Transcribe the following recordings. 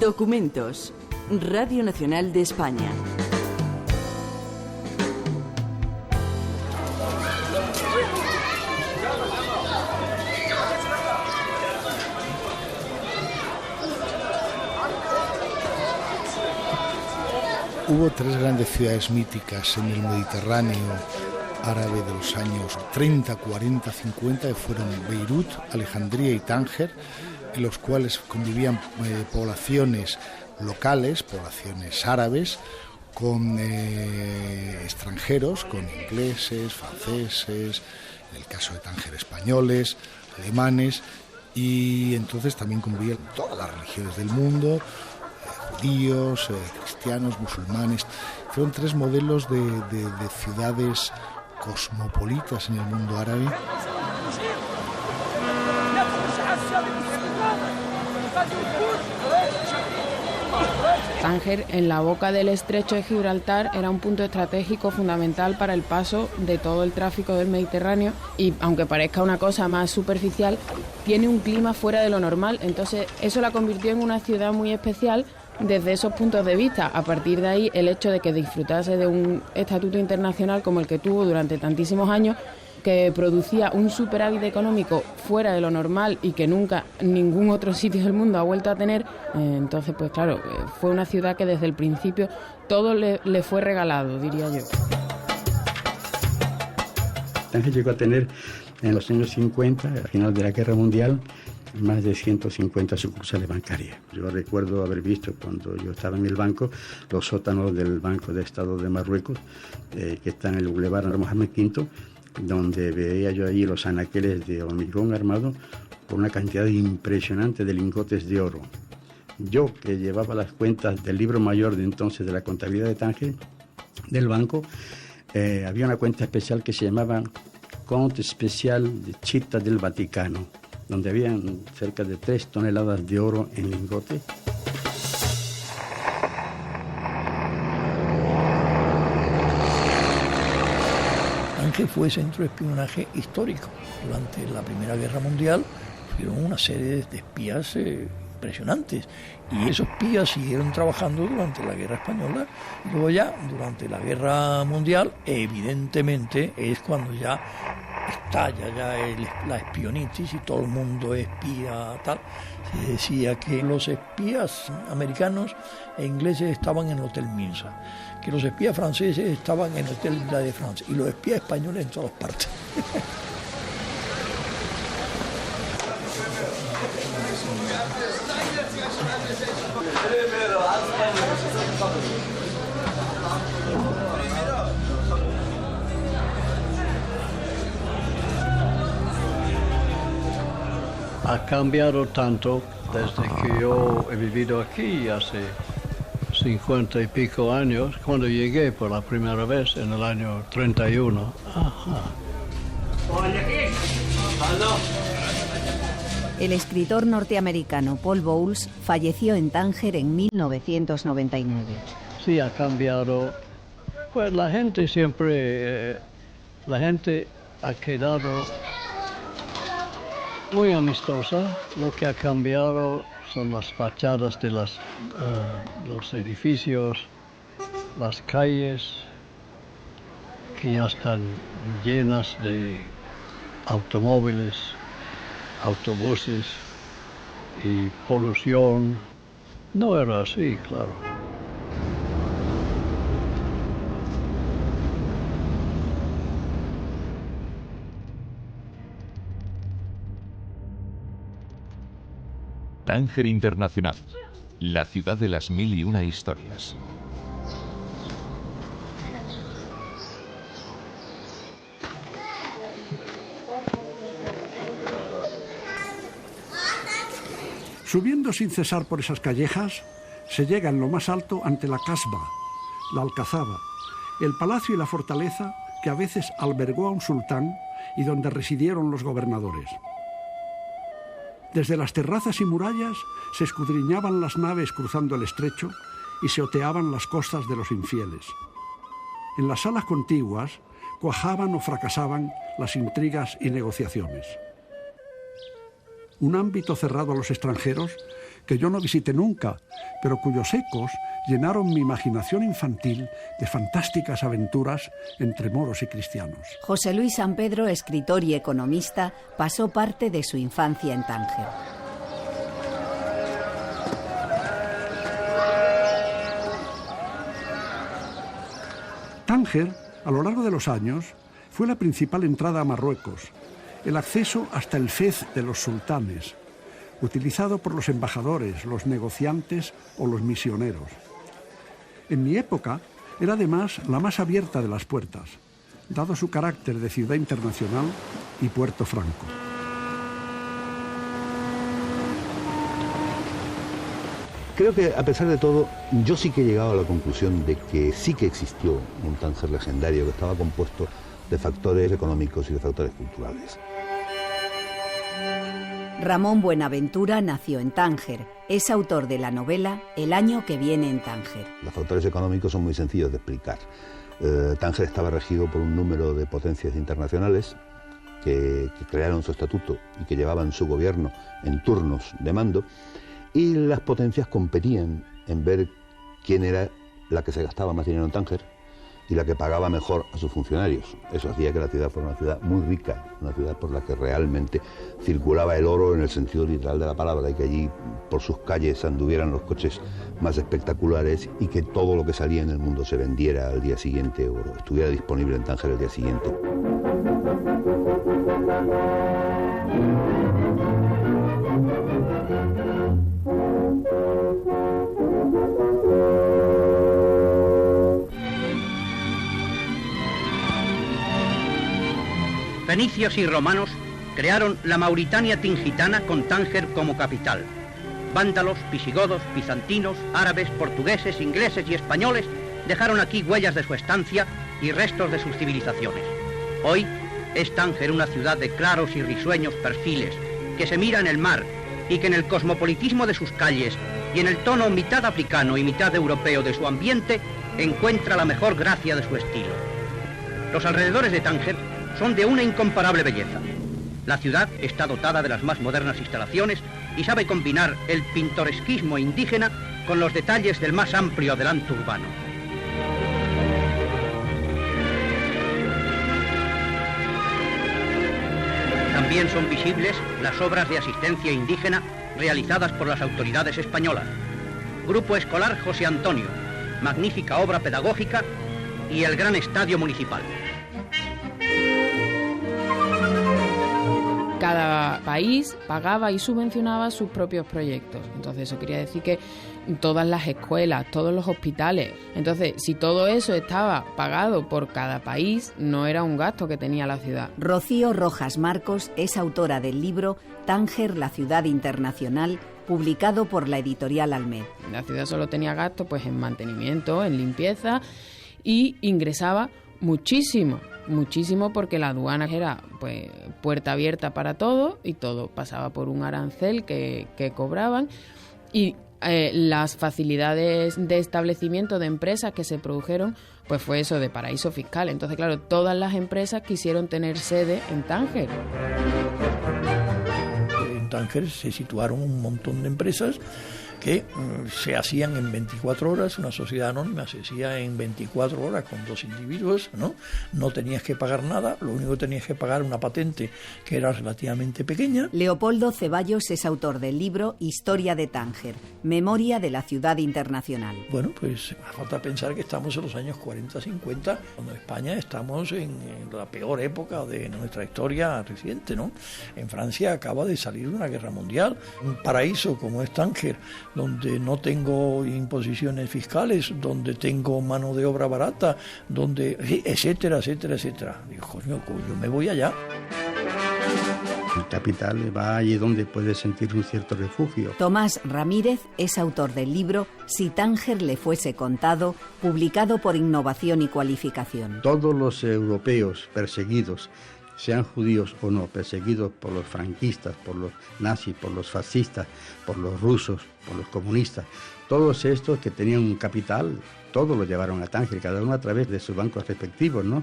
Documentos. Radio Nacional de España. Hubo tres grandes ciudades míticas en el Mediterráneo árabe de los años 30, 40, 50, que fueron Beirut, Alejandría y Tánger, en los cuales convivían poblaciones locales, poblaciones árabes, con extranjeros, con ingleses, franceses, en el caso de Tánger españoles, alemanes, y entonces también convivían todas las religiones del mundo, judíos, cristianos, musulmanes. Fueron tres modelos de ciudades cosmopolitas en el mundo árabe. Tánger, en la boca del estrecho de Gibraltar, era un punto estratégico fundamental para el paso de todo el tráfico del Mediterráneo y, aunque parezca una cosa más superficial, tiene un clima fuera de lo normal. Entonces eso la convirtió en una ciudad muy especial desde esos puntos de vista. A partir de ahí, el hecho de que disfrutase de un estatuto internacional como el que tuvo durante tantísimos años, que producía un superávit económico fuera de lo normal y que nunca ningún otro sitio del mundo ha vuelto a tener, entonces pues claro, fue una ciudad que desde el principio todo le fue regalado, diría yo. Tánger llegó a tener en los años 50, al final de la Guerra Mundial, más de 150 sucursales bancarias. Yo recuerdo haber visto cuando yo estaba en el banco los sótanos del Banco de Estado de Marruecos, que está en el Boulevard Mohamed V, donde veía yo ahí los anaqueles de hormigón armado con una cantidad impresionante de lingotes de oro. Yo, que llevaba las cuentas del libro mayor de entonces de la contabilidad de Tánger, del banco, había una cuenta especial que se llamaba Compte Especial de Città del Vaticano, donde habían cerca de 3 toneladas de oro en lingotes. Tánger fue centro de espionaje histórico. Durante la Primera Guerra Mundial fueron una serie de espías impresionantes, y esos espías siguieron trabajando durante la Guerra Española, y luego ya durante la Guerra Mundial evidentemente es cuando ya estalla la espionitis y todo el mundo espía tal. Se decía que los espías americanos e ingleses estaban en el Hotel Minsa, que los espías franceses estaban en el Hotel Villa de France y los espías españoles en todas partes. Ha cambiado tanto desde que yo he vivido aquí hace 50 y pico años, cuando llegué por la primera vez en el año 31. Ajá. El escritor norteamericano Paul Bowles falleció en Tánger en 1999. Sí, ha cambiado. Pues la gente siempre, la gente ha quedado muy amistosa. Lo que ha cambiado son las fachadas de los edificios, las calles, que ya están llenas de automóviles, autobuses y polución. No era así, claro. Tánger Internacional, la ciudad de las 1001 historias. Subiendo sin cesar por esas callejas, se llega en lo más alto ante la Casba, la Alcazaba, el palacio y la fortaleza que a veces albergó a un sultán y donde residieron los gobernadores. Desde las terrazas y murallas se escudriñaban las naves cruzando el estrecho y se oteaban las costas de los infieles. En las salas contiguas cuajaban o fracasaban las intrigas y negociaciones. un ámbito cerrado a los extranjeros que yo no visité nunca, pero cuyos ecos llenaron mi imaginación infantil de fantásticas aventuras entre moros y cristianos. José Luis San Pedro, escritor y economista, pasó parte de su infancia en Tánger. Tánger, a lo largo de los años, fue la principal entrada a Marruecos, el acceso hasta el fez de los sultanes, utilizado por los embajadores, los negociantes o los misioneros. En mi época era además la más abierta de las puertas, dado su carácter de ciudad internacional y puerto franco. Creo que, a pesar de todo, yo sí que he llegado a la conclusión de que sí que existió un Tánger legendario que estaba compuesto de factores económicos y de factores culturales. Ramón Buenaventura nació en Tánger. Es autor de la novela El año que viene en Tánger. Los factores económicos son muy sencillos de explicar. Tánger estaba regido por un número de potencias internacionales que crearon su estatuto y que llevaban su gobierno en turnos de mando, y las potencias competían en ver quién era la que se gastaba más dinero en Tánger y la que pagaba mejor a sus funcionarios. Eso hacía que la ciudad fuera una ciudad muy rica, una ciudad por la que realmente circulaba el oro en el sentido literal de la palabra, y que allí por sus calles anduvieran los coches más espectaculares y que todo lo que salía en el mundo se vendiera al día siguiente o estuviera disponible en Tánger el día siguiente. Fenicios y romanos crearon la Mauritania tingitana con Tánger como capital. Vándalos, visigodos, bizantinos, árabes, portugueses, ingleses y españoles dejaron aquí huellas de su estancia y restos de sus civilizaciones. Hoy es Tánger una ciudad de claros y risueños perfiles, que se mira en el mar y que en el cosmopolitismo de sus calles y en el tono mitad africano y mitad europeo de su ambiente encuentra la mejor gracia de su estilo. Los alrededores de Tánger son de una incomparable belleza. La ciudad está dotada de las más modernas instalaciones y sabe combinar el pintoresquismo indígena con los detalles del más amplio adelanto urbano. También son visibles las obras de asistencia indígena realizadas por las autoridades españolas. Grupo Escolar José Antonio, magnífica obra pedagógica, y el gran estadio municipal. Cada país pagaba y subvencionaba sus propios proyectos. Entonces eso quería decir que todas las escuelas, todos los hospitales. Entonces, si todo eso estaba pagado por cada país, no era un gasto que tenía la ciudad. Rocío Rojas Marcos es autora del libro Tánger, la ciudad internacional, publicado por la editorial Almed. La ciudad solo tenía gasto pues en mantenimiento, en limpieza, y ingresaba muchísimo porque la aduana era pues puerta abierta para todo y todo pasaba por un arancel que cobraban, y las facilidades de establecimiento de empresas que se produjeron pues fue eso de paraíso fiscal. Entonces, claro, todas las empresas quisieron tener sede en Tánger. En Tánger se situaron un montón de empresas que se hacían en 24 horas, una sociedad anónima se hacía en 24 horas con 2 individuos, ¿no? No tenías que pagar nada, lo único que tenías que pagar una patente que era relativamente pequeña. Leopoldo Ceballos es autor del libro Historia de Tánger, Memoria de la ciudad internacional. Bueno, pues hace falta pensar que estamos en los años 40-50, cuando en España estamos en la peor época de nuestra historia reciente, ¿no? En Francia acaba de salir una guerra mundial, un paraíso como es Tánger, donde no tengo imposiciones fiscales, donde tengo mano de obra barata, donde etcétera, etcétera, etcétera. Digo, coño, yo me voy allá. El capital va allí donde puede sentir un cierto refugio. Tomás Ramírez es autor del libro Si Tánger le fuese contado, publicado por Innovación y Cualificación. Todos los europeos perseguidos, sean judíos o no, perseguidos por los franquistas, por los nazis, por los fascistas, por los rusos, por los comunistas, todos estos que tenían un capital, todos lo llevaron a Tánger, cada uno a través de sus bancos respectivos, ¿no?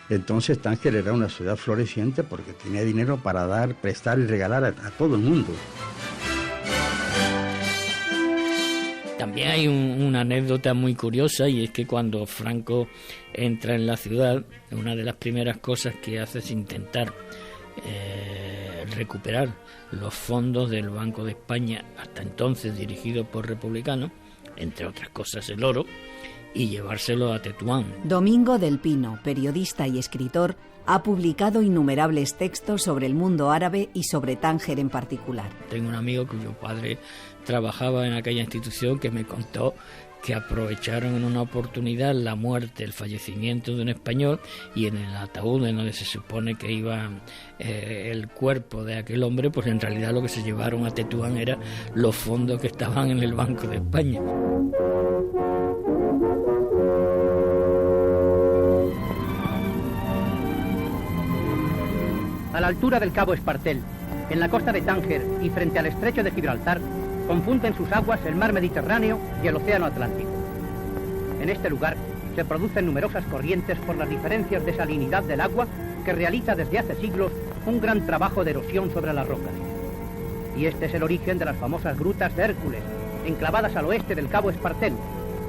Entonces Tánger era una ciudad floreciente porque tenía dinero para dar, prestar y regalar a todo el mundo. También hay una anécdota muy curiosa, y es que cuando Franco entra en la ciudad, una de las primeras cosas que hace es intentar recuperar los fondos del Banco de España, hasta entonces dirigido por republicanos, entre otras cosas el oro, y llevárselo a Tetuán. Domingo del Pino, periodista y escritor, ha publicado innumerables textos sobre el mundo árabe y sobre Tánger en particular. Tengo un amigo cuyo padre trabajaba en aquella institución que me contó que aprovecharon en una oportunidad la muerte, el fallecimiento de un español, y en el ataúd en donde se supone que iba el cuerpo de aquel hombre, pues en realidad lo que se llevaron a Tetuán eran los fondos que estaban en el Banco de España. A la altura del Cabo Espartel, en la costa de Tánger y frente al estrecho de Gibraltar, confunden sus aguas el mar Mediterráneo y el océano Atlántico. En este lugar se producen numerosas corrientes por las diferencias de salinidad del agua que realiza desde hace siglos un gran trabajo de erosión sobre las rocas. Y este es el origen de las famosas grutas de Hércules, enclavadas al oeste del Cabo Espartel,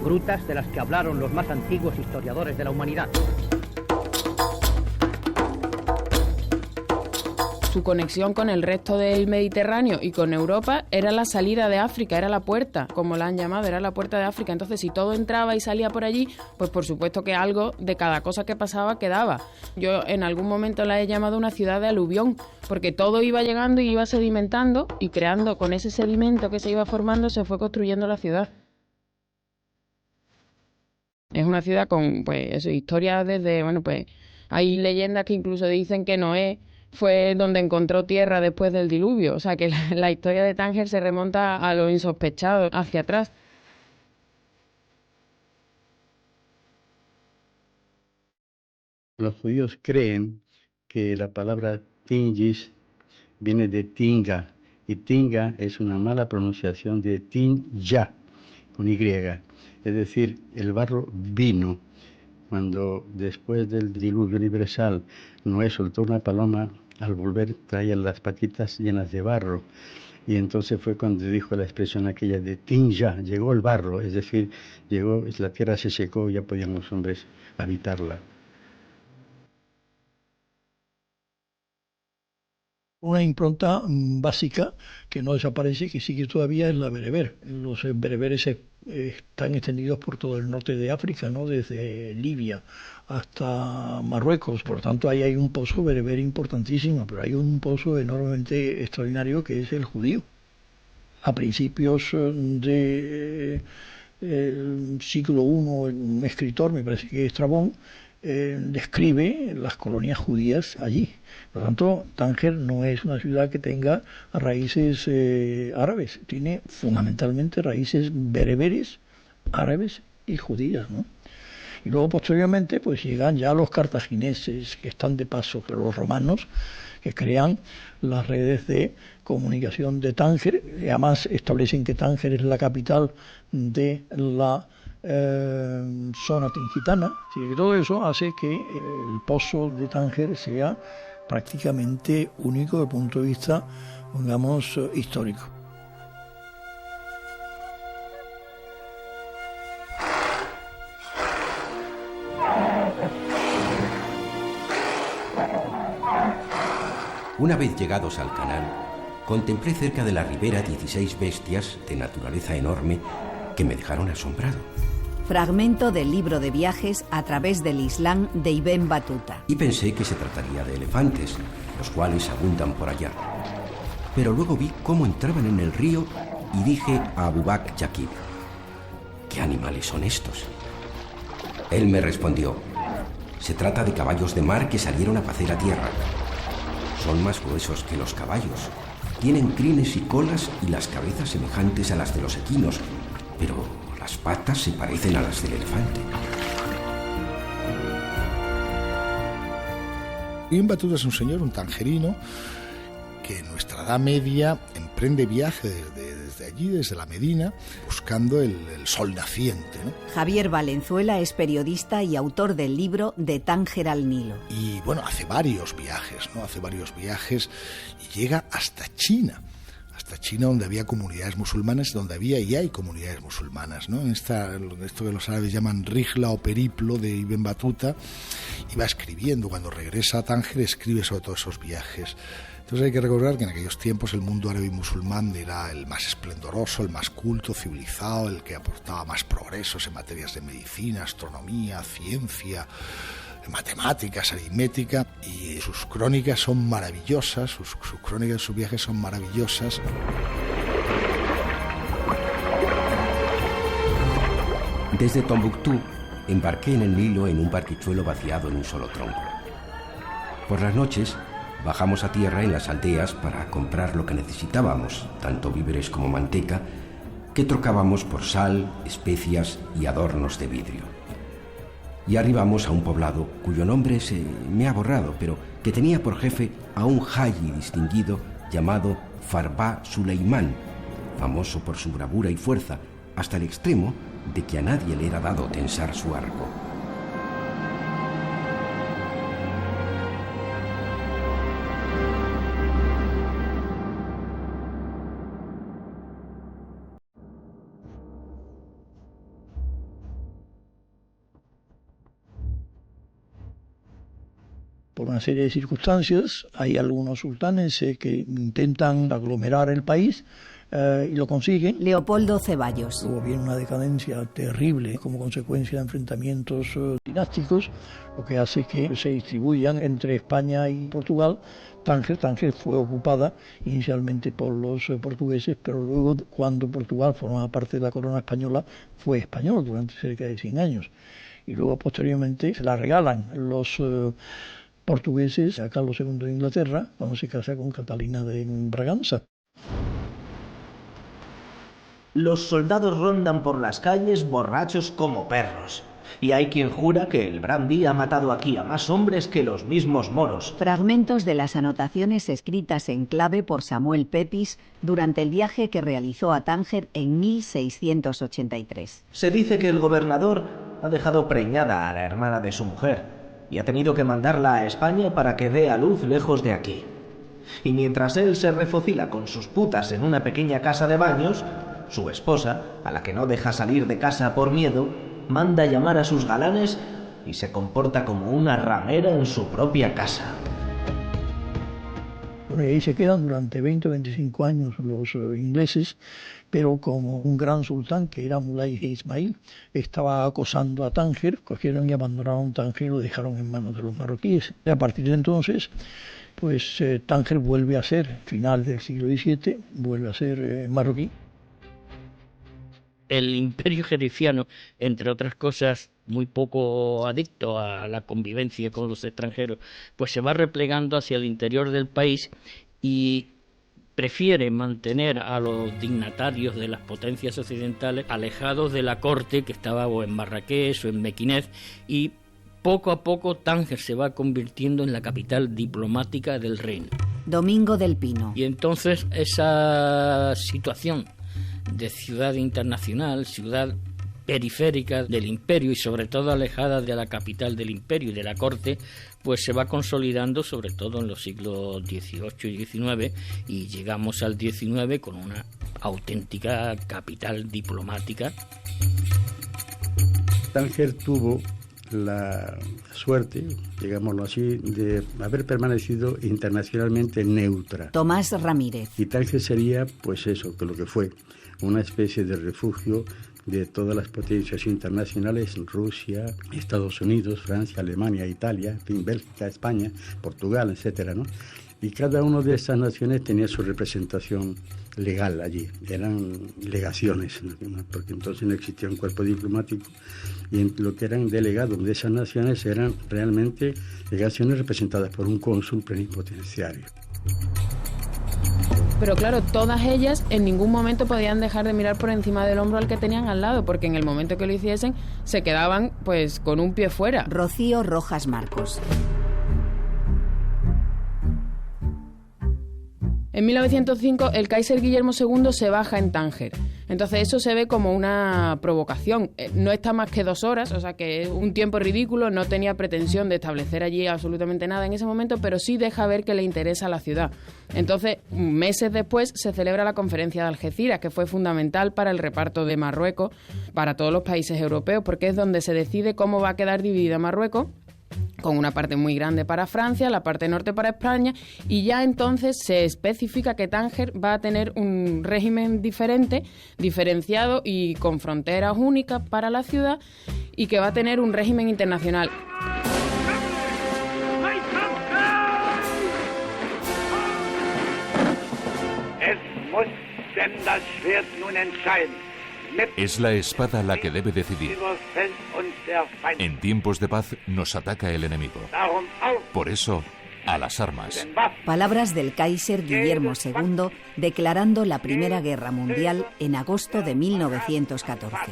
grutas de las que hablaron los más antiguos historiadores de la humanidad. Su conexión con el resto del Mediterráneo y con Europa era la salida de África, era la puerta, como la han llamado, era la puerta de África. Entonces, si todo entraba y salía por allí, pues por supuesto que algo de cada cosa que pasaba quedaba. Yo en algún momento la he llamado una ciudad de aluvión, porque todo iba llegando y iba sedimentando, y creando con ese sedimento que se iba formando, se fue construyendo la ciudad. Es una ciudad con, pues, eso, historia desde, bueno, pues, hay leyendas que incluso dicen que Noé fue donde encontró tierra después del diluvio. O sea que la historia de Tánger se remonta a lo insospechado, hacia atrás. Los judíos creen que la palabra Tingis viene de Tinga, y Tinga es una mala pronunciación de Tinja, con Y. Es decir, el barro vino. Cuando después del diluvio universal Noé soltó una paloma, al volver traía las patitas llenas de barro. Y entonces fue cuando dijo la expresión aquella de Tinja, llegó el barro, es decir, llegó, la tierra se secó y ya podían los hombres habitarla. Una impronta básica que no desaparece, que sigue todavía, es la bereber. Los bereberes están extendidos por todo el norte de África, ¿no? Desde Libia hasta Marruecos. Por lo tanto, ahí hay un pozo bereber importantísimo, pero hay un pozo enormemente extraordinario que es el judío. A principios del siglo I, un escritor, me parece que es Estrabón, describe las colonias judías allí. Por lo tanto, Tánger no es una ciudad que tenga raíces árabes, tiene fundamentalmente raíces bereberes, árabes y judías, ¿no? Y luego posteriormente pues llegan ya los cartagineses, que están de paso, pero los romanos, que crean las redes de comunicación de Tánger, y además establecen que Tánger es la capital de la zona tingitana. Así que todo eso hace que el pozo de Tánger sea prácticamente único desde el punto de vista, digamos, histórico. Una vez llegados al canal, contemplé cerca de la ribera 16 bestias de naturaleza enorme que me dejaron asombrado. Fragmento del libro de viajes a través del Islam de Ibn Battuta. Y pensé que se trataría de elefantes, los cuales abundan por allá. Pero luego vi cómo entraban en el río y dije a Abu Bakr Yaqub: ¿qué animales son estos? Él me respondió: se trata de caballos de mar que salieron a pacer a tierra. Son más gruesos que los caballos. Tienen crines y colas y las cabezas semejantes a las de los equinos, pero las patas se parecen a las del elefante. Ibn Battuta es un señor, un tangerino, que en nuestra Edad Media emprende viajes desde desde allí, desde la Medina, buscando el sol naciente, ¿no? Javier Valenzuela es periodista y autor del libro De Tánger al Nilo. Y bueno, hace varios viajes, ¿no? Y llega hasta China, donde había comunidades musulmanas, donde había y hay comunidades musulmanas, ¿no? Esto que los árabes llaman rihla o periplo de Ibn Battuta, y va escribiendo. Cuando regresa a Tánger escribe sobre todos esos viajes. Entonces hay que recordar que en aquellos tiempos el mundo árabe y musulmán era el más esplendoroso, el más culto, civilizado, el que aportaba más progresos en materias de medicina, astronomía, ciencia, matemáticas, aritmética, y sus crónicas son maravillosas, sus crónicas de sus viajes son maravillosas. Desde Tombuctú embarqué en el Nilo en un barquichuelo vaciado en un solo tronco. Por las noches bajamos a tierra en las aldeas para comprar lo que necesitábamos, tanto víveres como manteca, que trocábamos por sal, especias y adornos de vidrio. Y arribamos a un poblado cuyo nombre se me ha borrado, pero que tenía por jefe a un haji distinguido llamado Farbá Suleimán, famoso por su bravura y fuerza, hasta el extremo de que a nadie le era dado tensar su arco. Por una serie de circunstancias, hay algunos sultanes que intentan aglomerar el país y lo consiguen. Leopoldo Ceballos. Luego viene una decadencia terrible como consecuencia de enfrentamientos dinásticos, lo que hace que se distribuyan entre España y Portugal. Tánger fue ocupada inicialmente por los portugueses, pero luego, cuando Portugal formaba parte de la corona española, fue español durante cerca de 100 años. Y luego, posteriormente, se la regalan los portugueses a Carlos II de Inglaterra, cuando se casa con Catalina de Braganza. Los soldados rondan por las calles borrachos como perros. Y hay quien jura que el brandy ha matado aquí a más hombres que los mismos moros. Fragmentos de las anotaciones escritas en clave por Samuel Pepys durante el viaje que realizó a Tánger en 1683. Se dice que el gobernador ha dejado preñada a la hermana de su mujer y ha tenido que mandarla a España para que dé a luz lejos de aquí. Y mientras él se refocila con sus putas en una pequeña casa de baños, su esposa, a la que no deja salir de casa por miedo, manda llamar a sus galanes y se comporta como una ramera en su propia casa. Bueno, y ahí se quedan durante 20 o 25 años los ingleses, pero como un gran sultán, que era Mulay Ismail, estaba acosando a Tánger, cogieron y abandonaron Tánger y lo dejaron en manos de los marroquíes. Y a partir de entonces, pues Tánger vuelve a ser, final del siglo XVII, vuelve a ser marroquí. El imperio jerifiano, entre otras cosas, muy poco adicto a la convivencia con los extranjeros, pues se va replegando hacia el interior del país y prefiere mantener a los dignatarios de las potencias occidentales alejados de la corte, que estaba o en Marrakech o en Mequinez, y poco a poco Tánger se va convirtiendo en la capital diplomática del reino. Domingo del Pino. Y entonces esa situación de ciudad internacional, ciudad periférica del imperio y sobre todo alejada de la capital del imperio y de la corte, pues se va consolidando sobre todo en los siglos XVIII y XIX, y llegamos al XIX con una auténtica capital diplomática. Tánger tuvo la suerte, digámoslo así, de haber permanecido internacionalmente neutra. Tomás Ramírez. Y Tánger sería, pues eso, que lo que fue, una especie de refugio de todas las potencias internacionales, Rusia, Estados Unidos, Francia, Alemania, Italia, en fin, Bélgica, España, Portugal, etcétera, ¿no? Y cada una de estas naciones tenía su representación legal allí, eran legaciones, ¿no? Porque entonces no existía un cuerpo diplomático, y en lo que eran delegados de esas naciones eran realmente legaciones representadas por un cónsul plenipotenciario. Pero claro, todas ellas en ningún momento podían dejar de mirar por encima del hombro al que tenían al lado, porque en el momento que lo hiciesen se quedaban pues con un pie fuera. Rocío Rojas Marcos. En 1905 el Kaiser Guillermo II se baja en Tánger. Entonces eso se ve como una provocación. No está más que 2 horas, o sea que es un tiempo ridículo, no tenía pretensión de establecer allí absolutamente nada en ese momento, pero sí deja ver que le interesa la ciudad. Entonces, meses después se celebra la conferencia de Algeciras, que fue fundamental para el reparto de Marruecos para todos los países europeos, porque es donde se decide cómo va a quedar dividida Marruecos, con una parte muy grande para Francia, la parte norte para España, y ya entonces se especifica que Tánger va a tener un régimen diferente, diferenciado y con fronteras únicas para la ciudad, y que va a tener un régimen internacional. Es la espada la que debe decidir. En tiempos de paz nos ataca el enemigo. Por eso, a las armas. Palabras del Kaiser Guillermo II declarando la Primera Guerra Mundial en agosto de 1914.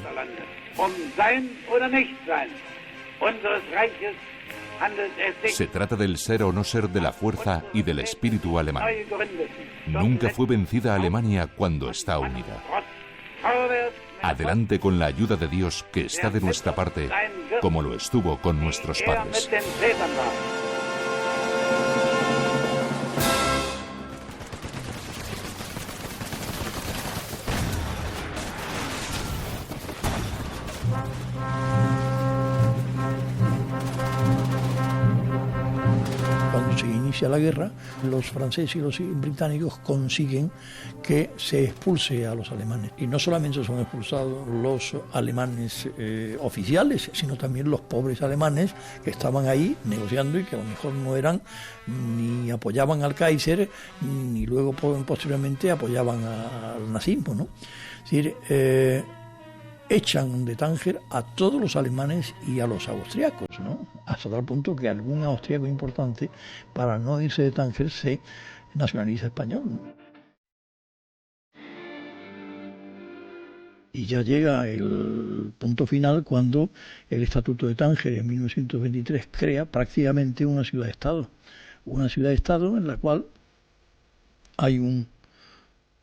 Se trata del ser o no ser de la fuerza y del espíritu alemán. Nunca fue vencida Alemania cuando está unida. Adelante con la ayuda de Dios, que está de nuestra parte, como lo estuvo con nuestros padres. Cuando se inicia la guerra, los franceses y los británicos consiguen que se expulse a los alemanes. Y no solamente son expulsados los alemanes oficiales, sino también los pobres alemanes que estaban ahí negociando y que a lo mejor no eran ni apoyaban al Kaiser, ni luego posteriormente apoyaban al nazismo, ¿no? Es decir, echan de Tánger a todos los alemanes y a los austriacos, ¿no? Hasta tal punto que algún austriaco importante, para no irse de Tánger, se nacionaliza español. Y ya llega el punto final cuando el Estatuto de Tánger en 1923 crea prácticamente una ciudad-estado. Una ciudad-estado en la cual hay un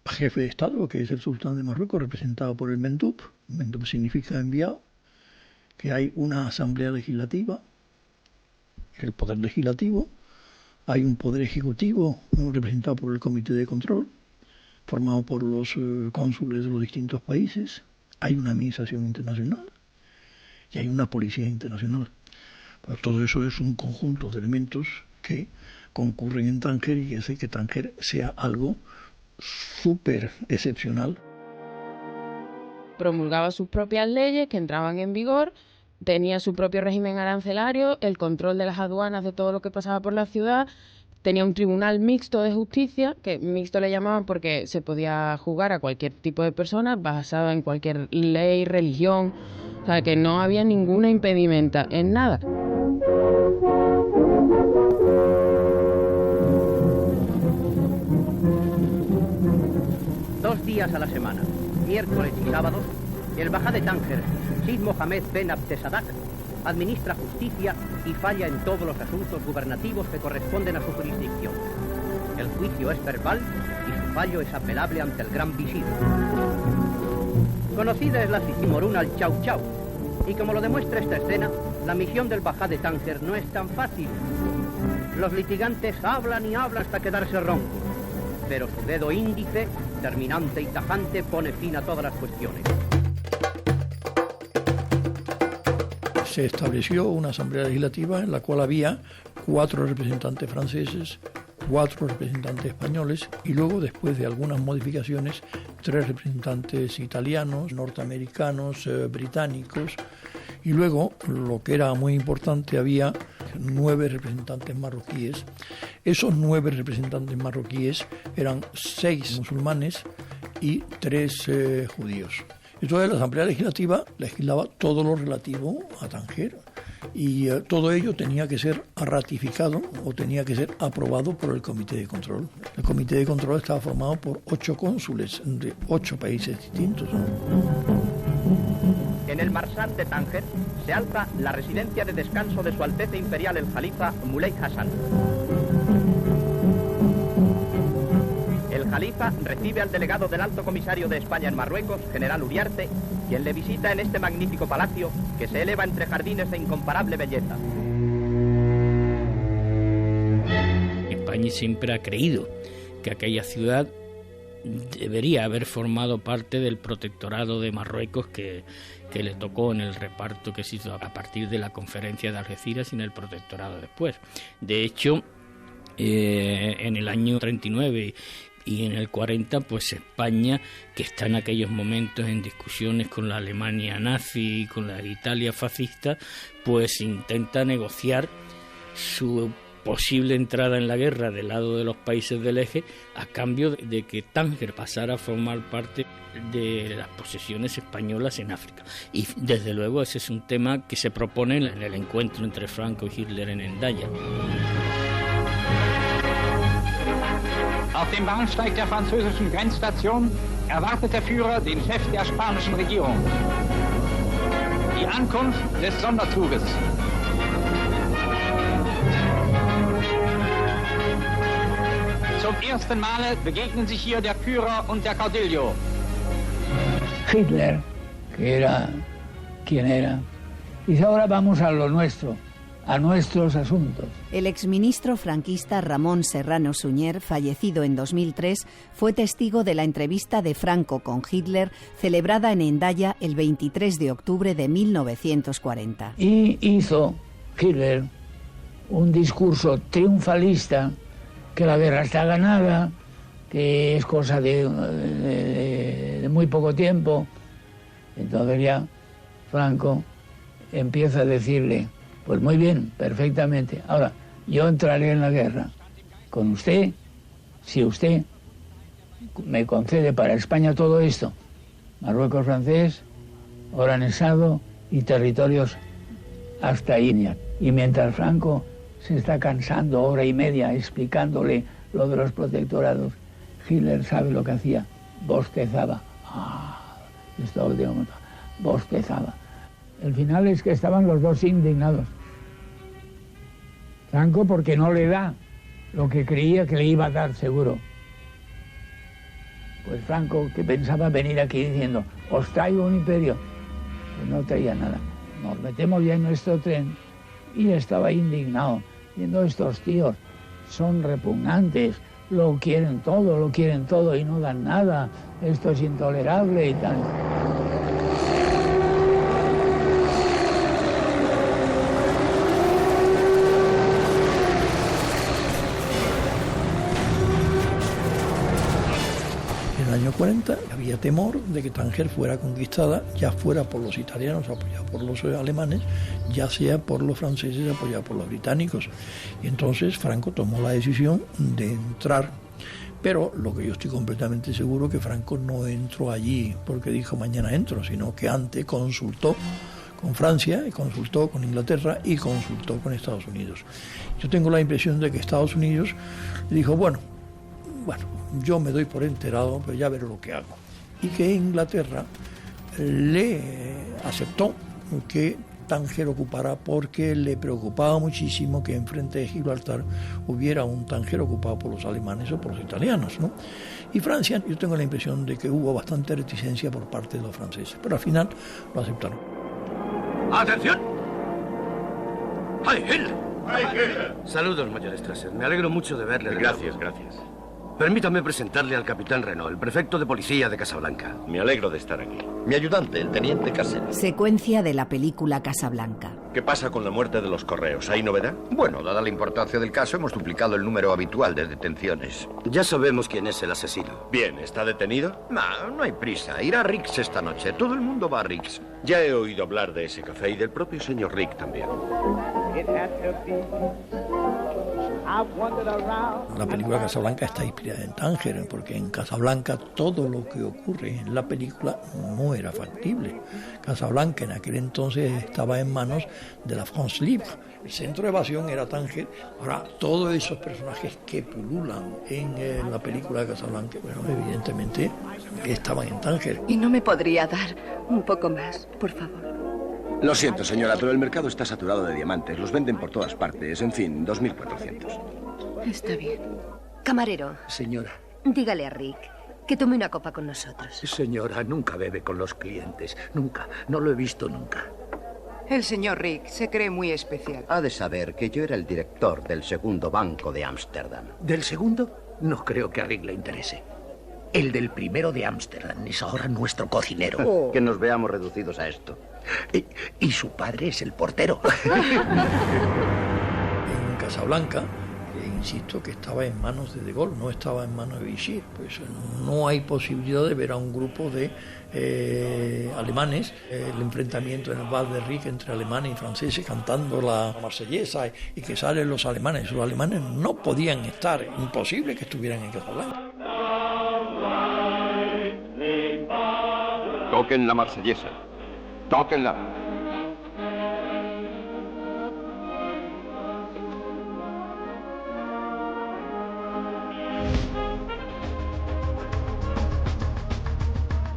jefe de Estado, que es el sultán de Marruecos, representado por el Mendub. Mendub significa enviado, que hay una asamblea legislativa, el poder legislativo, hay un poder ejecutivo representado por el comité de control, formado por los cónsules de los distintos países, hay una administración internacional y hay una policía internacional. Pero todo eso es un conjunto de elementos que concurren en Tánger y que hace que Tánger sea algo súper excepcional. Promulgaba sus propias leyes que entraban en vigor, tenía su propio régimen arancelario, el control de las aduanas de todo lo que pasaba por la ciudad, tenía un tribunal mixto de justicia, que mixto le llamaban porque se podía juzgar a cualquier tipo de persona, basado en cualquier ley, religión, o sea que no había ninguna impedimenta en nada. Dos días a la semana, miércoles y sábados, el Bajá de Tánger, Sid Mohamed Ben Abdesadak, administra justicia y falla en todos los asuntos gubernativos que corresponden a su jurisdicción. El juicio es verbal y su fallo es apelable ante el gran visir. Conocida es la Sicimoruna al Chau Chau, y como lo demuestra esta escena, la misión del Bajá de Tánger no es tan fácil. Los litigantes hablan y hablan hasta quedarse roncos, pero su dedo índice, terminante y tajante, pone fin a todas las cuestiones. Se estableció una asamblea legislativa en la cual había 4 representantes franceses, 4 representantes españoles y luego, después de algunas modificaciones, 3 representantes italianos, norteamericanos, británicos, y luego, lo que era muy importante, había 9 representantes marroquíes. Esos 9 representantes marroquíes eran 6 musulmanes y 3 judíos. Entonces la Asamblea Legislativa legislaba todo lo relativo a Tánger y todo ello tenía que ser ratificado o tenía que ser aprobado por el Comité de Control. El Comité de Control estaba formado por 8 cónsules de 8 países distintos, ¿no? En el Marsat de Tánger se alza la residencia de descanso de Su Alteza Imperial el Jalifa Muley Hassan. El Tarifa recibe al delegado del Alto Comisario de España en Marruecos, general Uriarte, quien le visita en este magnífico palacio que se eleva entre jardines de incomparable belleza. España siempre ha creído que aquella ciudad debería haber formado parte del protectorado de Marruecos que le tocó en el reparto que se hizo a partir de la conferencia de Algeciras y en el protectorado después. De hecho, en el año 39 y en el 40, pues España, que está en aquellos momentos en discusiones con la Alemania nazi y con la Italia fascista, pues intenta negociar su posible entrada en la guerra del lado de los países del eje a cambio de que Tánger pasara a formar parte de las posesiones españolas en África. Y desde luego ese es un tema que se propone en el encuentro entre Franco y Hitler en Hendaya. Auf dem Bahnsteig der französischen Grenzstation erwartet der Führer den Chef der spanischen Regierung. Die Ankunft des Sonderzuges. Zum ersten Male begegnen sich hier der Führer und der Caudillo. Hitler, que era quien era, dice: ahora vamos a lo nuestro, a nuestros asuntos. El exministro franquista Ramón Serrano Suñer, fallecido en 2003, fue testigo de la entrevista de Franco con Hitler celebrada en Hendaya el 23 de octubre de 1940. Y hizo Hitler un discurso triunfalista, que la guerra está ganada, que es cosa de muy poco tiempo. Entonces ya Franco empieza a decirle: pues muy bien, perfectamente. Ahora, yo entraré en la guerra con usted si usted me concede para España todo esto: Marruecos francés, Oran-Essado y territorios hasta Iñak. Y mientras Franco se está cansando hora y media explicándole lo de los protectorados, Hitler sabe lo que hacía: bostezaba. Esto lo digo, bostezaba. El final es que estaban los dos indignados. Franco porque no le da lo que creía que le iba a dar seguro. Pues Franco, que pensaba venir aquí diciendo: os traigo un imperio, pues no traía nada. Nos metemos ya en nuestro tren y estaba indignado, viendo: estos tíos son repugnantes, lo quieren todo y no dan nada, esto es intolerable y tal. En el año 40 había temor de que Tánger fuera conquistada, ya fuera por los italianos apoyados por los alemanes, ya sea por los franceses apoyados por los británicos. Y entonces Franco tomó la decisión de entrar. Pero lo que yo estoy completamente seguro que Franco no entró allí porque dijo mañana entro, sino que antes consultó con Francia, y consultó con Inglaterra y consultó con Estados Unidos. Yo tengo la impresión de que Estados Unidos dijo: bueno, yo me doy por enterado, pero ya veré lo que hago. Y que Inglaterra le aceptó que Tánger ocupara, porque le preocupaba muchísimo que enfrente de Gibraltar hubiera un Tánger ocupado por los alemanes o por los italianos, ¿no? Y Francia, yo tengo la impresión de que hubo bastante reticencia por parte de los franceses, pero al final lo aceptaron. ¡Atención! ¡Ay, Hitler! Saludos, Mayor Strasser. Me alegro mucho de verle. Gracias. Permítame presentarle al capitán Renault, el prefecto de policía de Casablanca. Me alegro de estar aquí. Mi ayudante, el teniente Cassel. Secuencia de la película Casablanca. ¿Qué pasa con la muerte de los correos? ¿Hay novedad? Bueno, dada la importancia del caso, hemos duplicado el número habitual de detenciones. Ya sabemos quién es el asesino. Bien, ¿está detenido? No hay prisa. Irá a Riggs esta noche. Todo el mundo va a Riggs. Ya he oído hablar de ese café y del propio señor Rick también. La película Casablanca está inspirada en Tánger, porque en Casablanca todo lo que ocurre en la película no era factible. Casablanca en aquel entonces estaba en manos de la France Libre. El centro de evasión era Tánger. Ahora, todos esos personajes que pululan en la película de Casablanca, bueno, evidentemente estaban en Tánger. ¿Y no me podría dar un poco más, por favor? Lo siento, señora, pero el mercado está saturado de diamantes. Los venden por todas partes. En fin, 2.400. Está bien. Camarero. Señora, Dígale a Rick que tome una copa con nosotros. Señora, nunca bebe con los clientes. Nunca. No lo he visto nunca. El señor Rick se cree muy especial. Ha de saber que yo era el director del segundo banco de Ámsterdam. ¿Del segundo? No creo que a Rick le interese. El del primero de Ámsterdam es ahora nuestro cocinero. Que nos veamos reducidos a esto. Y su padre es el portero. En Casablanca, insisto que estaba en manos de Gaulle, no estaba en manos de Vichy. Pues no hay posibilidad de ver a un grupo de alemanes, el enfrentamiento en el Val de Ric entre alemanes y franceses cantando la marsellesa y que salen los alemanes. Los alemanes no podían estar, imposible que estuvieran en Casablanca. Toquen la marsellesa. Tóquenla.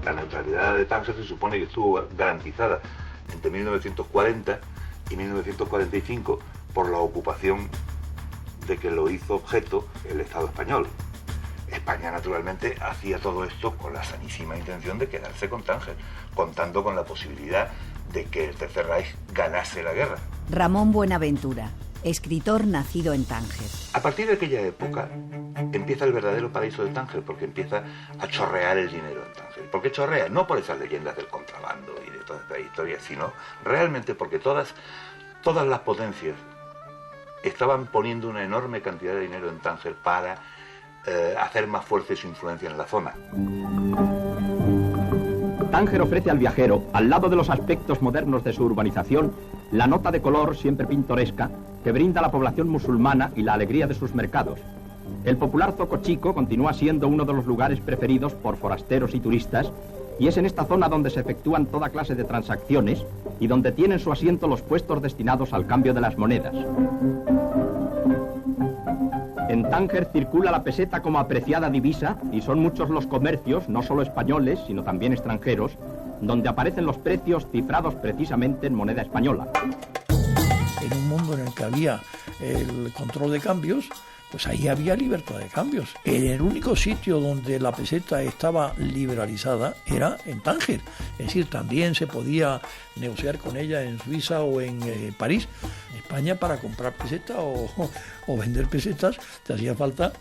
La neutralidad de Tánger se supone que estuvo garantizada entre 1940 y 1945 por la ocupación de que lo hizo objeto el Estado español. España, naturalmente, hacía todo esto con la sanísima intención de quedarse con Tánger, contando con la posibilidad de que el Tercer Reich ganase la guerra. Ramón Buenaventura, escritor nacido en Tánger. A partir de aquella época empieza el verdadero paraíso de Tánger, porque empieza a chorrear el dinero en Tánger. ¿Por qué chorrea? No por esas leyendas del contrabando y de toda esta historia, sino realmente porque todas las potencias estaban poniendo una enorme cantidad de dinero en Tánger para hacer más fuerte su influencia en la zona. Tánger ofrece al viajero, al lado de los aspectos modernos de su urbanización, la nota de color siempre pintoresca que brinda a la población musulmana y la alegría de sus mercados. El popular Zoco Chico continúa siendo uno de los lugares preferidos por forasteros y turistas, y es en esta zona donde se efectúan toda clase de transacciones y donde tienen su asiento los puestos destinados al cambio de las monedas. En Tánger circula la peseta como apreciada divisa y son muchos los comercios, no solo españoles, sino también extranjeros, donde aparecen los precios cifrados precisamente en moneda española. En un mundo en el que había el control de cambios, pues ahí había libertad de cambios. El único sitio donde la peseta estaba liberalizada era en Tánger. Es decir, también se podía negociar con ella en Suiza o en París. En España, para comprar peseta o vender pesetas, te hacía falta,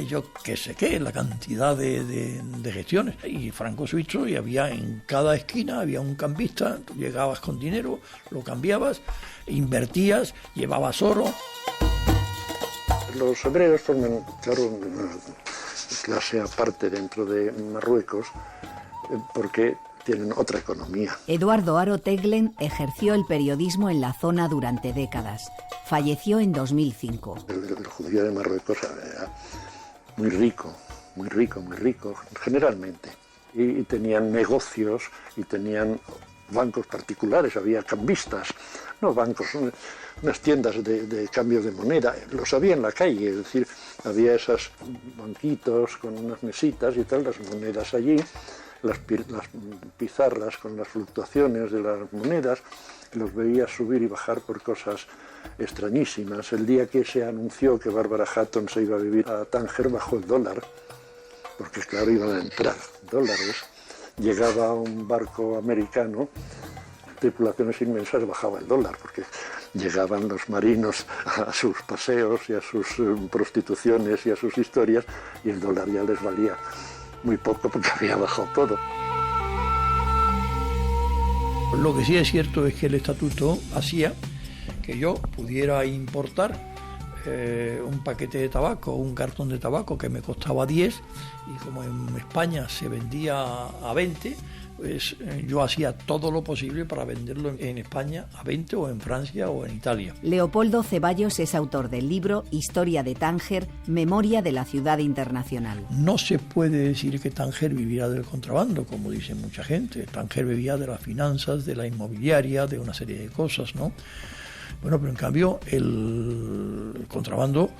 yo qué sé qué, la cantidad de gestiones. Y franco suizo, y había en cada esquina había un cambista. Tú llegabas con dinero, lo cambiabas, invertías, llevabas oro. Los hebreos forman, claro, una clase aparte dentro de Marruecos porque tienen otra economía. Eduardo Haro Teglen ejerció el periodismo en la zona durante décadas. Falleció en 2005. El judío de Marruecos era muy rico, generalmente. Y tenían negocios y tenían bancos particulares, había cambistas, no bancos, unas tiendas de cambio de moneda, los había en la calle, es decir, había esos banquitos con unas mesitas y tal, las monedas allí, las pizarras con las fluctuaciones de las monedas, los veía subir y bajar por cosas extrañísimas. El día que se anunció que Bárbara Hatton se iba a vivir a Tánger, bajó el dólar, porque claro, iban a entrar dólares. Llegaba un barco americano, tripulaciones inmensas, bajaba el dólar, porque llegaban los marinos a sus paseos y a sus prostituciones y a sus historias, y el dólar ya les valía muy poco porque había bajado todo. Lo que sí es cierto es que el estatuto hacía que yo pudiera importar un paquete de tabaco, un cartón de tabaco que me costaba 10, y como en España se vendía a 20, pues yo hacía todo lo posible para venderlo en España a 20 o en Francia o en Italia. Leopoldo Ceballos es autor del libro Historia de Tánger, Memoria de la Ciudad Internacional. No se puede decir que Tánger viviera del contrabando, como dice mucha gente. Tánger vivía de las finanzas, de la inmobiliaria, de una serie de cosas, ¿no? Bueno, pero en cambio el contrabando,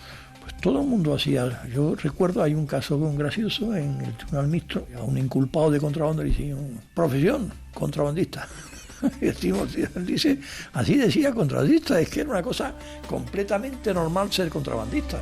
pues todo el mundo hacía. Yo recuerdo, hay un caso gracioso en el Tribunal Mixto, a un inculpado de contrabando le hicieron profesión, contrabandista. Y dice, así decía contrabandista, es que era una cosa completamente normal ser contrabandista.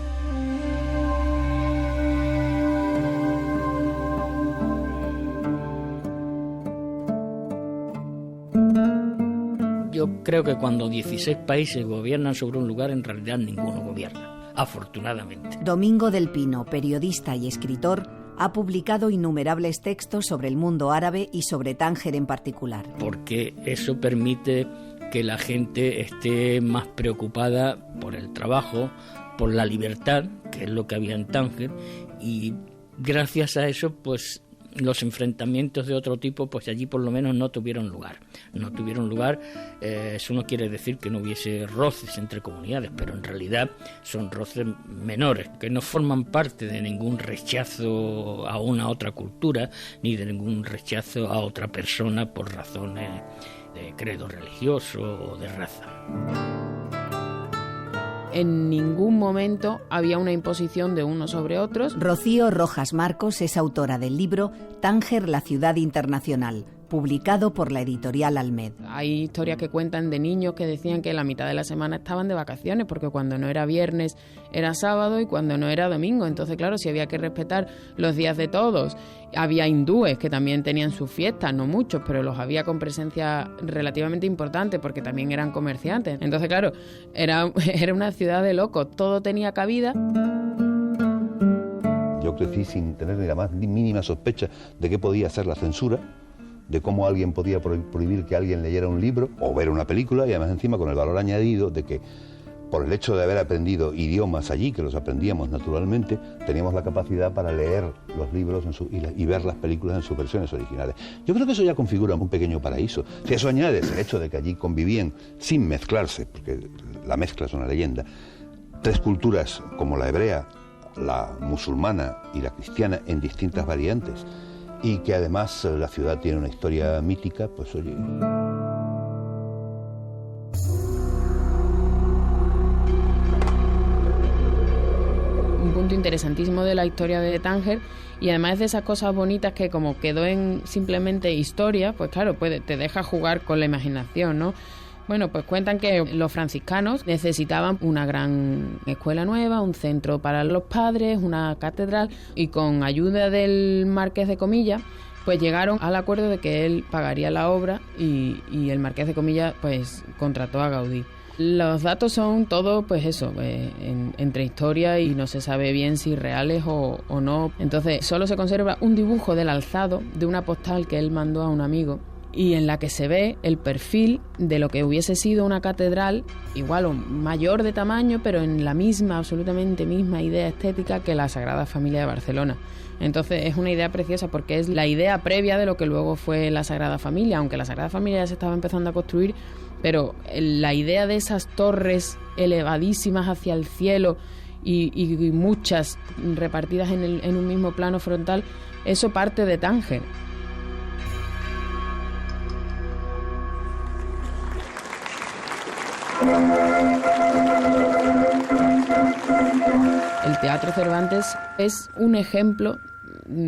Yo creo que cuando 16 países gobiernan sobre un lugar, en realidad ninguno gobierna, afortunadamente. Domingo del Pino, periodista y escritor, ha publicado innumerables textos sobre el mundo árabe y sobre Tánger en particular. Porque eso permite que la gente esté más preocupada por el trabajo, por la libertad, que es lo que había en Tánger, y gracias a eso, pues los enfrentamientos de otro tipo, pues allí por lo menos no tuvieron lugar. No tuvieron lugar, eso no quiere decir que no hubiese roces entre comunidades, pero en realidad son roces menores, que no forman parte de ningún rechazo a una otra cultura, ni de ningún rechazo a otra persona por razones de credo religioso o de raza. En ningún momento había una imposición de unos sobre otros. Rocío Rojas Marcos es autora del libro Tánger, la ciudad internacional, publicado por la editorial Almed. Hay historias que cuentan de niños que decían que la mitad de la semana estaban de vacaciones, porque cuando no era viernes era sábado y cuando no era domingo. Entonces, claro, si había que respetar los días de todos. Había hindúes que también tenían sus fiestas, no muchos, pero los había con presencia relativamente importante porque también eran comerciantes. Entonces, claro, era una ciudad de locos, todo tenía cabida. Yo crecí sin tener ni la más mínima sospecha de qué podía ser la censura, de cómo alguien podía prohibir que alguien leyera un libro o ver una película, y además encima con el valor añadido de que por el hecho de haber aprendido idiomas allí, que los aprendíamos naturalmente, teníamos la capacidad para leer los libros y ver las películas en sus versiones originales. Yo creo que eso ya configura un pequeño paraíso. Si a eso añades el hecho de que allí convivían sin mezclarse, porque la mezcla es una leyenda, tres culturas como la hebrea, la musulmana y la cristiana en distintas variantes, y que además la ciudad tiene una historia mítica, pues oye... Un punto interesantísimo de la historia de Tánger, y además de esas cosas bonitas que como quedó en simplemente historia, pues claro, te deja jugar con la imaginación, ¿no? Bueno, pues cuentan que los franciscanos necesitaban una gran escuela nueva, un centro para los padres, una catedral, y con ayuda del marqués de Comillas, pues llegaron al acuerdo de que él pagaría la obra y el marqués de Comillas pues contrató a Gaudí. Los datos son todo, pues eso, entre historia y no se sabe bien si reales o no. Entonces solo se conserva un dibujo del alzado de una postal que él mandó a un amigo, y en la que se ve el perfil de lo que hubiese sido una catedral, igual o mayor de tamaño, pero en la absolutamente misma idea estética que la Sagrada Familia de Barcelona. Entonces es una idea preciosa porque es la idea previa de lo que luego fue la Sagrada Familia, aunque la Sagrada Familia ya se estaba empezando a construir, pero la idea de esas torres elevadísimas hacia el cielo y muchas repartidas en un mismo plano frontal, eso parte de Tánger. El Teatro Cervantes es un ejemplo,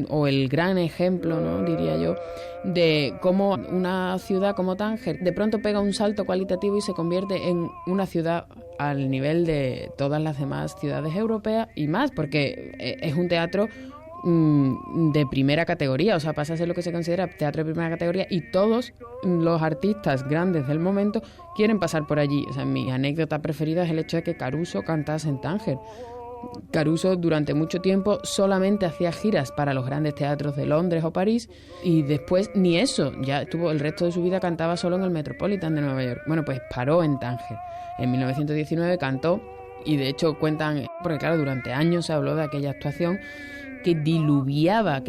o el gran ejemplo, ¿no?, diría yo, de cómo una ciudad como Tánger de pronto pega un salto cualitativo y se convierte en una ciudad al nivel de todas las demás ciudades europeas y más, porque es un teatro de primera categoría, o sea, pasa a ser lo que se considera teatro de primera categoría, y todos los artistas grandes del momento quieren pasar por allí. O sea, mi anécdota preferida es el hecho de que Caruso cantase en Tánger. Caruso durante mucho tiempo solamente hacía giras para los grandes teatros de Londres o París, y después ni eso, ya estuvo el resto de su vida, cantaba solo en el Metropolitan de Nueva York. Bueno, pues paró en Tánger. En 1919 cantó, y de hecho cuentan, porque claro, durante años se habló de aquella actuación que diluviaba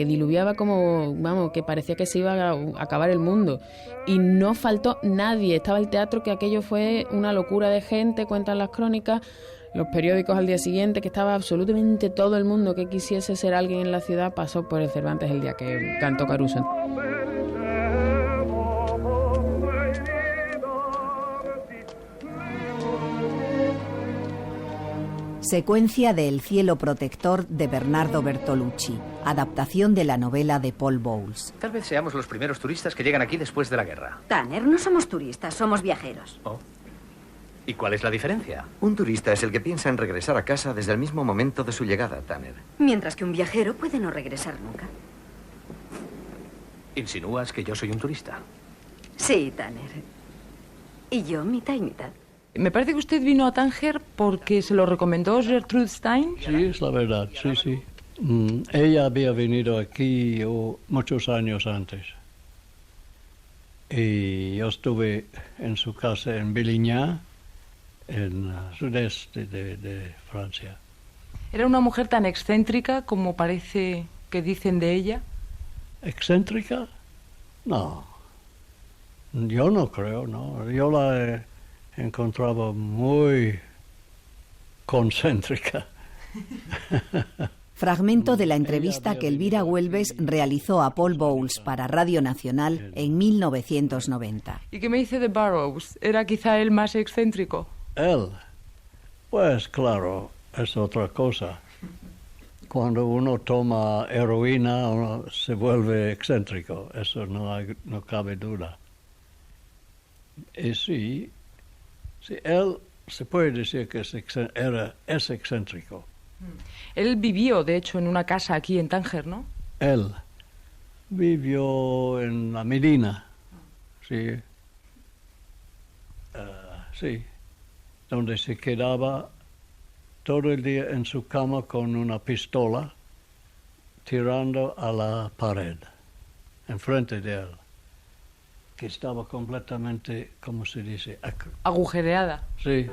como, vamos, que parecía que se iba a acabar el mundo. Y no faltó nadie. Estaba el teatro, que aquello fue una locura de gente, cuentan las crónicas, los periódicos al día siguiente, que estaba absolutamente todo el mundo que quisiese ser alguien en la ciudad pasó por el Cervantes el día que cantó Caruso. Secuencia de El cielo protector de Bernardo Bertolucci, adaptación de la novela de Paul Bowles. Tal vez seamos los primeros turistas que llegan aquí después de la guerra. Tanner, no somos turistas, somos viajeros. Oh. ¿Y cuál es la diferencia? Un turista es el que piensa en regresar a casa desde el mismo momento de su llegada, Tanner. Mientras que un viajero puede no regresar nunca. ¿Insinúas que yo soy un turista? Sí, Tanner. Y yo, mitad y mitad. Me parece que usted vino a Tánger porque se lo recomendó Gertrude Stein. Sí, es la verdad, sí. Ella había venido aquí muchos años antes. Y yo estuve en su casa en Bélignan, en el sudeste de Francia. ¿Era una mujer tan excéntrica como parece que dicen de ella? ¿Excéntrica? No. Yo no creo, no. Yo la encontraba muy concéntrica. Fragmento de la entrevista que Elvira Huelves realizó a Paul Bowles para Radio Nacional en 1990. ¿Y qué me dice de Burroughs? ¿Era quizá él más excéntrico? ¿Él? Pues claro, es otra cosa. Cuando uno toma heroína, uno se vuelve excéntrico. Eso no cabe duda. Y sí, él se puede decir que es excéntrico. Él vivió, de hecho, en una casa aquí en Tánger, ¿no? Él vivió en la Medina, sí. Sí, donde se quedaba todo el día en su cama con una pistola tirando a la pared, enfrente de él, que estaba completamente, ¿cómo se dice? Agujereada. Sí.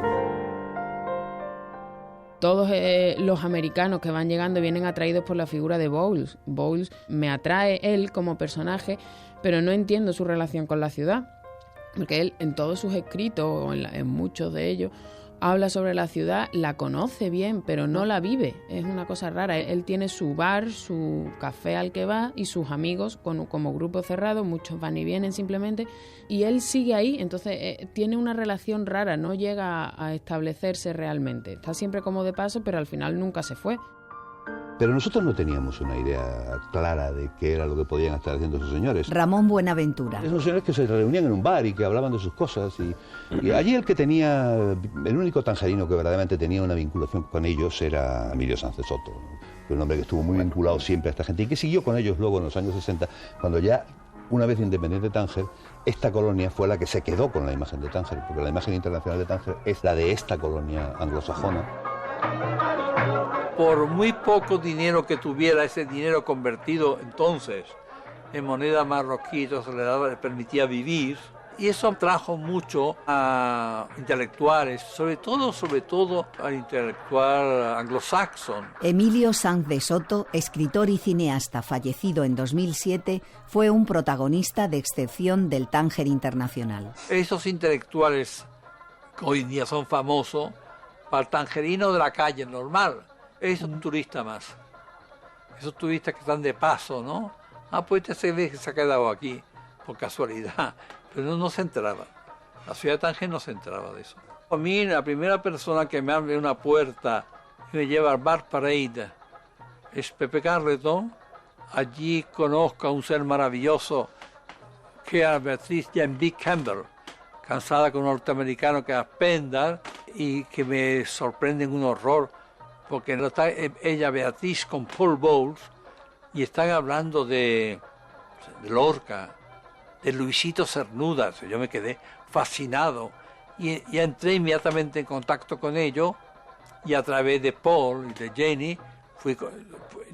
Todos los americanos que van llegando vienen atraídos por la figura de Bowles. Bowles me atrae él como personaje, pero no entiendo su relación con la ciudad, porque él en todos sus escritos, o en muchos de ellos, habla sobre la ciudad, la conoce bien, pero no la vive. Es una cosa rara. Él tiene su bar, su café al que va y sus amigos como grupo cerrado, muchos van y vienen simplemente, y él sigue ahí, entonces tiene una relación rara, no llega a establecerse realmente. Está siempre como de paso, pero al final nunca se fue. Pero nosotros no teníamos una idea clara de qué era lo que podían estar haciendo esos señores. Ramón Buenaventura. Esos señores que se reunían en un bar y que hablaban de sus cosas. Y allí el único tangerino que verdaderamente tenía una vinculación con ellos era Emilio Sánchez Soto, un hombre que estuvo muy vinculado siempre a esta gente y que siguió con ellos luego en los años 60, cuando ya, una vez independiente Tánger, esta colonia fue la que se quedó con la imagen de Tánger, porque la imagen internacional de Tánger es la de esta colonia anglosajona. Por muy poco dinero que tuviera, ese dinero convertido entonces en moneda marroquí, entonces le permitía vivir, y eso trajo mucho a intelectuales, sobre todo al intelectual anglosaxón. Emilio Sanz de Soto, escritor y cineasta fallecido en 2007, fue un protagonista de excepción del Tánger internacional. Esos intelectuales que hoy en día son famosos, para el tangerino de la calle normal, es un turista más. Esos turistas que están de paso, ¿no? Pues este se ve que se ha quedado aquí, por casualidad. Pero no se enteraba. La ciudad de Tánger no se enteraba de eso. A mí, la primera persona que me abre una puerta y me lleva al Bar Parade es Pepe Carleton. Allí conozco a un ser maravilloso que era Beatriz Jean-Vic Campbell, casada con un norteamericano que es Pendar, y que me sorprende en un horror, porque no está ella, Beatriz, con Paul Bowles, y están hablando de Lorca, de Luisito Cernuda. Yo me quedé fascinado y entré inmediatamente en contacto con ellos, y a través de Paul y de Jenny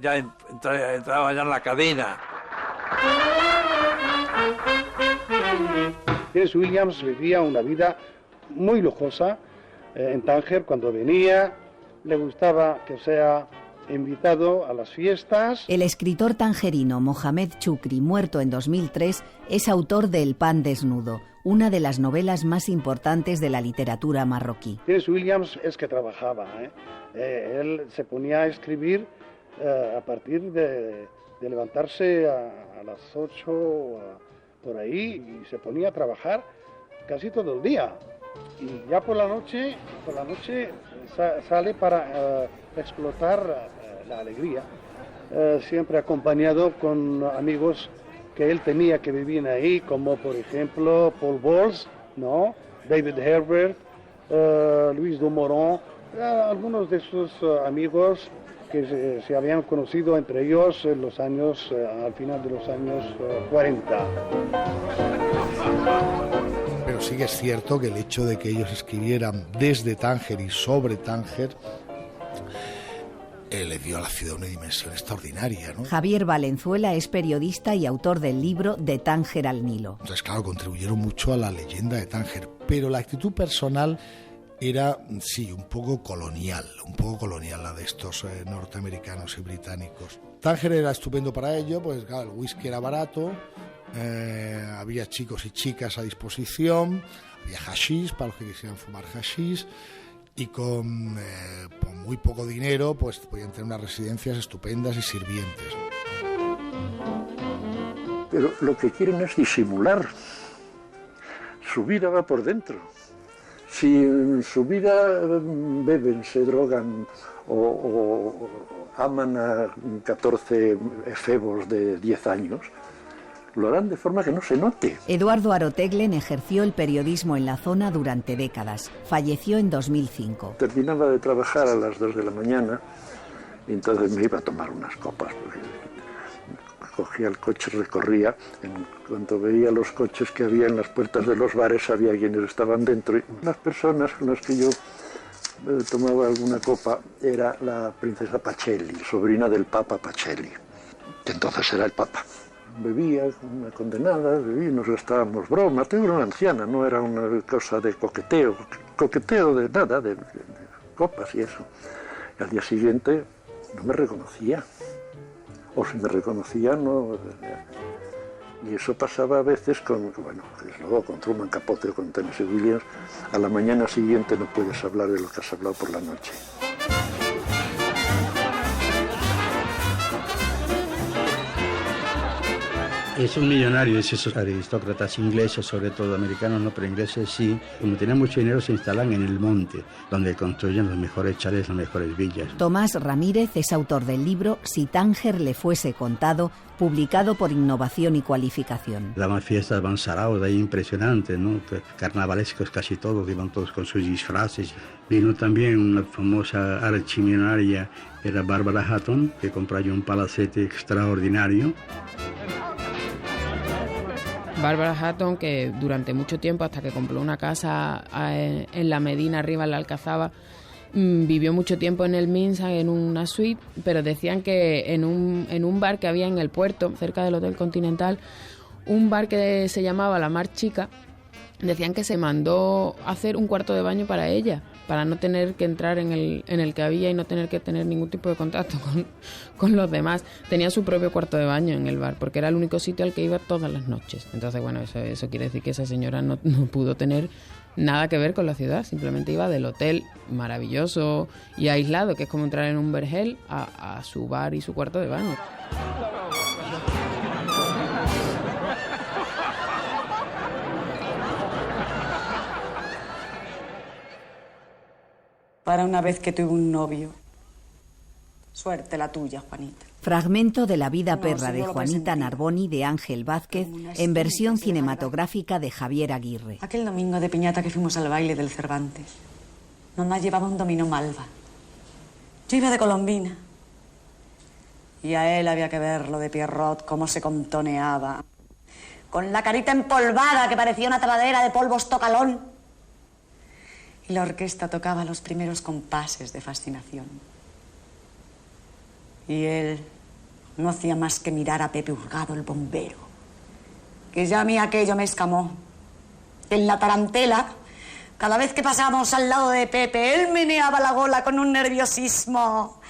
entraba ya en la cadena. Tennessee Williams vivía una vida muy lujosa en Tánger. Cuando venía le gustaba que sea invitado a las fiestas. El escritor tangerino Mohamed Chukri, muerto en 2003, es autor de El pan desnudo, una de las novelas más importantes de la literatura marroquí. Tennessee Williams es que trabajaba, él se ponía a escribir a partir de levantarse a las 8 por ahí, y se ponía a trabajar casi todo el día. Y ya por la noche sale para explotar la alegría, siempre acompañado con amigos que él tenía que vivían ahí, como por ejemplo Paul Bowles, ¿no? David Herbert, Luis Dumoron, algunos de sus amigos que se habían conocido entre ellos en los años, al final de los años 40. Pero Pero sí que es cierto que el hecho de que ellos escribieran desde Tánger y sobre Tánger le dio a la ciudad una dimensión extraordinaria, ¿no? Javier Valenzuela es periodista y autor del libro De Tánger al Nilo. Entonces, claro, contribuyeron mucho a la leyenda de Tánger, pero la actitud personal era, sí, un poco colonial la de estos norteamericanos y británicos. Tánger era estupendo para ello, pues claro, el whisky era barato, había chicos y chicas a disposición, había hashís para los que quisieran fumar hashís, y con muy poco dinero pues podían tener unas residencias estupendas y sirvientes. Pero lo que quieren es disimular. Su vida va por dentro. Si en su vida beben, se drogan o aman a 14 efebos de 10 años, lo harán de forma que no se note. Eduardo Aroteglen ejerció el periodismo en la zona durante décadas. Falleció en 2005. Terminaba de trabajar a las 2 de la mañana y entonces me iba a tomar unas copas. Cogía el coche, recorría. En cuanto veía los coches que había en las puertas de los bares, sabía quiénes estaban dentro. Y las personas con las que yo tomaba alguna copa era la princesa Pacelli, sobrina del Papa Pacelli, que entonces era el Papa. Bebía una condenada, nos gastábamos bromas. Tengo una anciana, no era una cosa de coqueteo de nada, de copas y eso. Y al día siguiente no me reconocía, o si me reconocía no. Y eso pasaba a veces luego con Truman Capote o con Tennessee Williams. A la mañana siguiente no puedes hablar de lo que has hablado por la noche. Es un millonario, es esos aristócratas ingleses, sobre todo americanos, no, pero ingleses sí. Como tienen mucho dinero, se instalan en el monte, donde construyen los mejores chalets, las mejores villas. Tomás Ramírez es autor del libro Si Tánger le fuese contado, publicado por Innovación y Cualificación. Daban fiestas, van saraos de ahí impresionantes, ¿no? Carnavalescos casi todos, iban todos con sus disfraces. Vino también una famosa archimillonaria, era Barbara Hatton, que compró un palacete extraordinario. Barbara Hatton, que durante mucho tiempo, hasta que compró una casa en la Medina, arriba en la Alcazaba, vivió mucho tiempo en el Minsa, en una suite, pero decían que en un bar que había en el puerto, cerca del Hotel Continental, un bar que se llamaba La Mar Chica, decían que se mandó hacer un cuarto de baño para ella, para no tener que entrar en el que había y no tener que tener ningún tipo de contacto con los demás. Tenía su propio cuarto de baño en el bar, porque era el único sitio al que iba todas las noches. Entonces, bueno, eso quiere decir que esa señora no pudo tener nada que ver con la ciudad, simplemente iba del hotel maravilloso y aislado, que es como entrar en un vergel, a su bar y su cuarto de baño. Para una vez que tuve un novio. Suerte la tuya, Juanita. Fragmento de la vida perra de Juanita Narboni de Ángel Vázquez en versión cinematográfica de Javier Aguirre. Aquel domingo de piñata que fuimos al baile del Cervantes, mamá llevaba un dominó malva. Yo iba de colombina. Y a él había que verlo de Pierrot, cómo se contoneaba. Con la carita empolvada que parecía una taladera de polvos tocalón. Y la orquesta tocaba los primeros compases de fascinación. Y él no hacía más que mirar a Pepe Hurgado, el bombero, que ya a mí aquello me escamó. En la tarantela, cada vez que pasábamos al lado de Pepe, él meneaba la gola con un nerviosismo.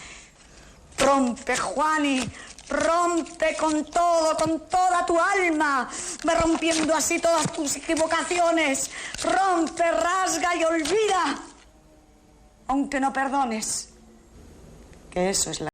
Rompe, Juani, rompe con todo, con toda tu alma, va rompiendo así todas tus equivocaciones. Rompe, rasga y olvida, aunque no perdones, que eso es la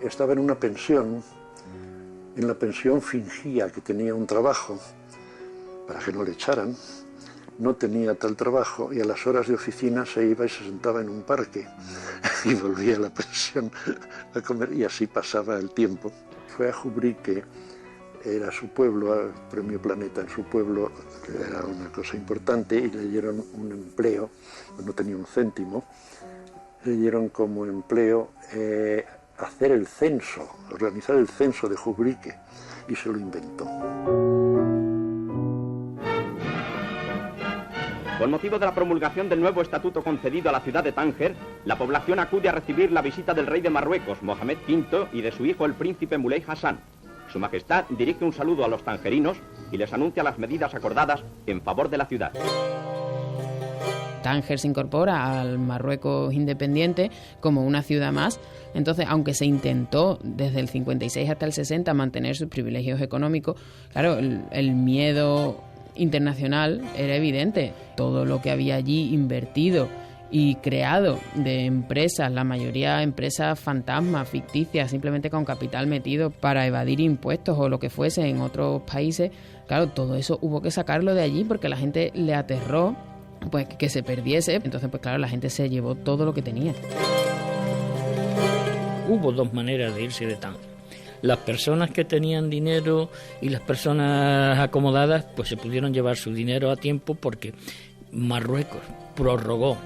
Estaba en una pensión. En la pensión fingía que tenía un trabajo para que no le echaran. No tenía tal trabajo y a las horas de oficina se iba y se sentaba en un parque y volvía a la pensión a comer y así pasaba el tiempo. Fue a Jubrique, era su pueblo, Premio Planeta en su pueblo, era una cosa importante, y le dieron un empleo, no tenía un céntimo, le dieron como empleo hacer el censo, organizar el censo de Jubrique, y se lo inventó. Con motivo de la promulgación del nuevo estatuto concedido a la ciudad de Tánger, la población acude a recibir la visita del rey de Marruecos, Mohamed V, y de su hijo el príncipe Moulay Hassan. Su Majestad dirige un saludo a los tangerinos y les anuncia las medidas acordadas en favor de la ciudad. Tánger se incorpora al Marruecos independiente como una ciudad más. Entonces, aunque se intentó desde el 56 hasta el 60 mantener sus privilegios económicos, claro, el miedo internacional era evidente. Todo lo que había allí invertido y creado de empresas, la mayoría empresas fantasmas, ficticias, simplemente con capital metido para evadir impuestos o lo que fuese en otros países, claro, todo eso hubo que sacarlo de allí porque la gente le aterró pues que se perdiese. Entonces, pues claro, la gente se llevó todo lo que tenía. Hubo dos maneras de irse de Tánger. Las personas que tenían dinero y las personas acomodadas pues se pudieron llevar su dinero a tiempo porque Marruecos prorrogó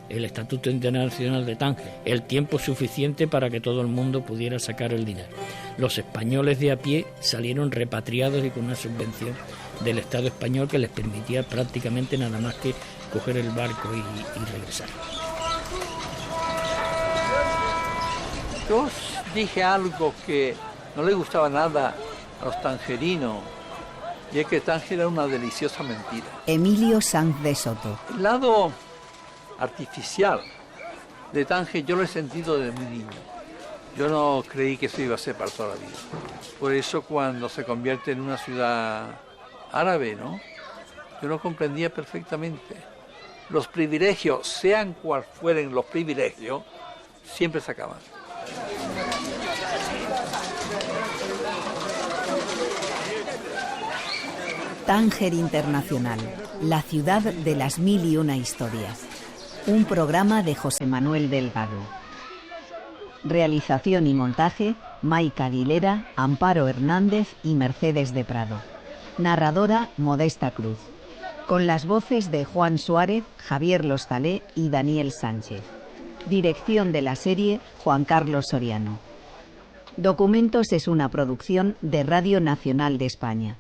el Estatuto Internacional de Tánger el tiempo suficiente para que todo el mundo pudiera sacar el dinero. Los españoles de a pie salieron repatriados y con una subvención del Estado español que les permitía prácticamente nada más que coger el barco y regresar. Yo os dije algo que no le gustaba nada a los tangerinos, y es que Tánger era una deliciosa mentira. Emilio Sanz de Soto. El lado artificial de Tánger yo lo he sentido desde muy niño. Yo no creí que eso iba a ser para toda la vida. Por eso cuando se convierte en una ciudad árabe, ¿no? Yo lo comprendía perfectamente. Los privilegios, sean cual fueren los privilegios, siempre se acaban. Tánger Internacional, la ciudad de las 1001 historias. Un programa de José Manuel Delgado. Realización y montaje, Maica Aguilera, Amparo Hernández y Mercedes de Prado. Narradora, Modesta Cruz. Con las voces de Juan Suárez, Javier Lostalé y Daniel Sánchez. Dirección de la serie, Juan Carlos Soriano. Documentos es una producción de Radio Nacional de España.